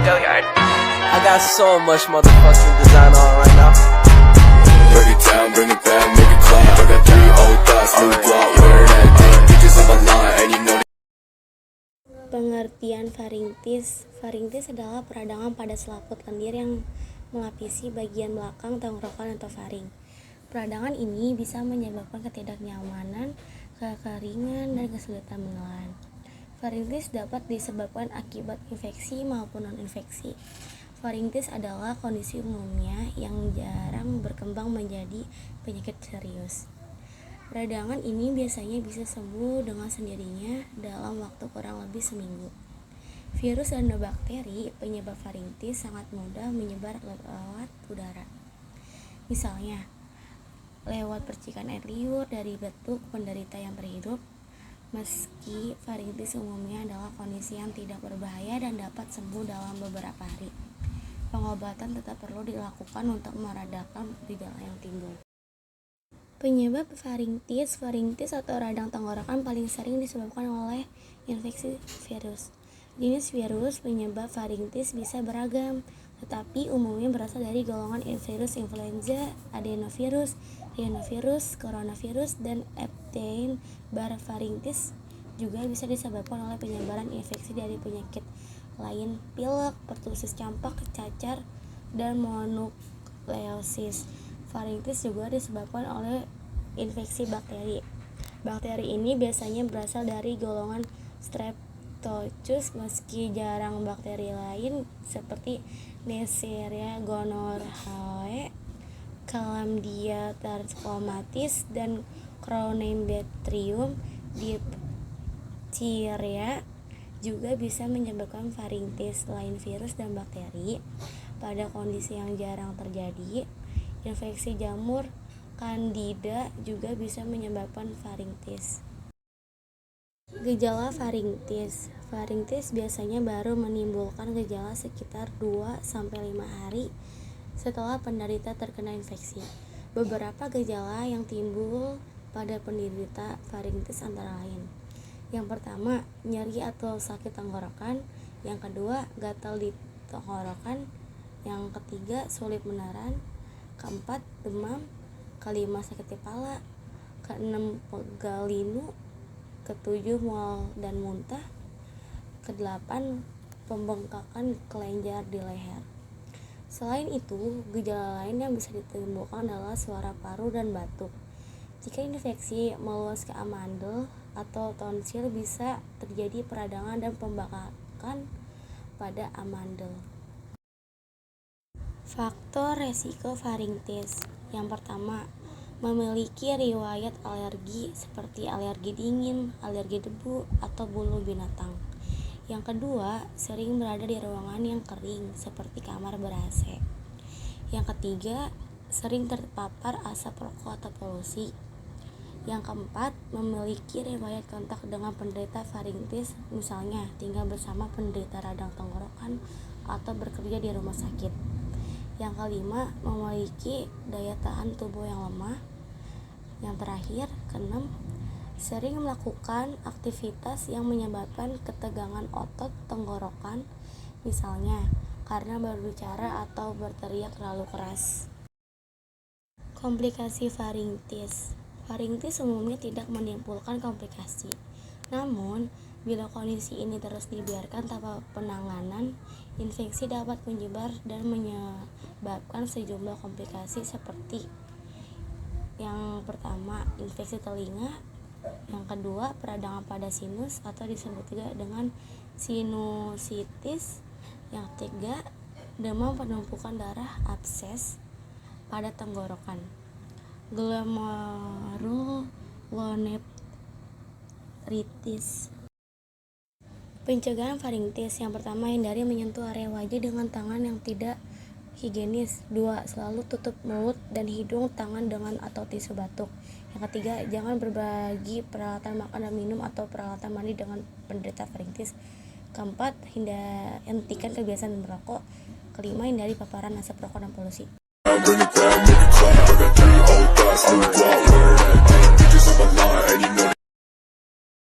I got so much motherfucking design on right now. Break it down, bring it back, make it clap. I got 3 old thoughts, new block, wear that thing. Bitches on my line, and you know. Pengertian faringtis. Faringtis adalah peradangan pada selaput lendir yang melapisi bagian belakang tenggorokan atau faring. Peradangan ini bisa menyebabkan ketidaknyamanan, kekeringan, dan kesulitan menelan. Faringtis dapat disebabkan akibat infeksi maupun non-infeksi. Faringtis adalah kondisi umumnya yang jarang berkembang menjadi penyakit serius. Peradangan ini biasanya bisa sembuh dengan sendirinya dalam waktu kurang lebih seminggu. Virus dan bakteri penyebab faringtis sangat mudah menyebar lewat udara. Misalnya, lewat percikan air liur dari batuk penderita yang terhirup. Meski faringtis umumnya adalah kondisi yang tidak berbahaya dan dapat sembuh dalam beberapa hari, pengobatan tetap perlu dilakukan untuk meredakan gejala yang timbul. Penyebab faringtis atau radang tenggorokan paling sering disebabkan oleh infeksi virus. Jenis virus penyebab faringtis bisa beragam, tetapi umumnya berasal dari golongan virus influenza, adenovirus, rhinovirus, coronavirus, dan Epstein-Barr faringtis juga bisa disebabkan oleh penyebaran infeksi dari penyakit lain, pilek, pertusis campak, cacar, dan monukleosis. Faringtis juga disebabkan oleh infeksi bakteri. Bakteri ini biasanya berasal dari golongan Streptococcus, meski jarang bakteri lain seperti Neisseria gonorrhoeae, Chlamydia trachomatis, dan Cronenbergium diphtheria juga bisa menyebabkan faringtis. Selain virus dan bakteri, pada kondisi yang jarang terjadi, infeksi jamur Candida juga bisa menyebabkan faringtis. Gejala faringtis. Faringtis biasanya baru menimbulkan gejala sekitar 2-5 hari setelah penderita terkena infeksi. Beberapa gejala yang timbul pada penderita faringtis antara lain: yang pertama, nyeri atau sakit tenggorokan; yang kedua, gatal di tenggorokan; yang ketiga, sulit menahan; keempat, demam; kelima, sakit kepala; keenam, pegal linu; ketujuh, mual dan muntah; kedelapan, pembengkakan kelenjar di leher. Selain itu, gejala lain yang bisa ditimbulkan adalah suara paru dan batuk. Jika infeksi meluas ke amandel atau tonsil, bisa terjadi peradangan dan pembengkakan pada amandel. Faktor resiko faringtis. Yang pertama, memiliki riwayat alergi seperti alergi dingin, alergi debu, atau bulu binatang. Yang kedua, sering berada di ruangan yang kering seperti kamar ber-AC. Yang ketiga, sering terpapar asap rokok atau polusi. Yang keempat, memiliki riwayat kontak dengan penderita faringtis, misalnya tinggal bersama penderita radang tenggorokan atau bekerja di rumah sakit. Yang kelima, memiliki daya tahan tubuh yang lemah. Yang terakhir, keenam, sering melakukan aktivitas yang menyebabkan ketegangan otot tenggorokan, misalnya karena berbicara atau berteriak terlalu keras. Komplikasi faringtis. Faringtis umumnya tidak menimbulkan komplikasi. Namun, bila kondisi ini terus dibiarkan tanpa penanganan, infeksi dapat menyebar dan menyebabkan sejumlah komplikasi seperti: yang pertama, infeksi telinga; yang kedua, peradangan pada sinus atau disebut juga dengan sinusitis; yang ketiga, demam, penumpukan darah, abses pada tenggorokan, glomerulonefritis. Pencegahan faringtis. Yang pertama, hindari menyentuh area wajah dengan tangan yang tidak higienis. 2. Selalu tutup mulut dan hidung tangan dengan atau tisu batuk. Yang ketiga, jangan berbagi peralatan makan dan minum atau peralatan mandi dengan penderita faringtis. Keempat, hentikan kebiasaan merokok. Kelima, hindari paparan asap rokok dan polusi.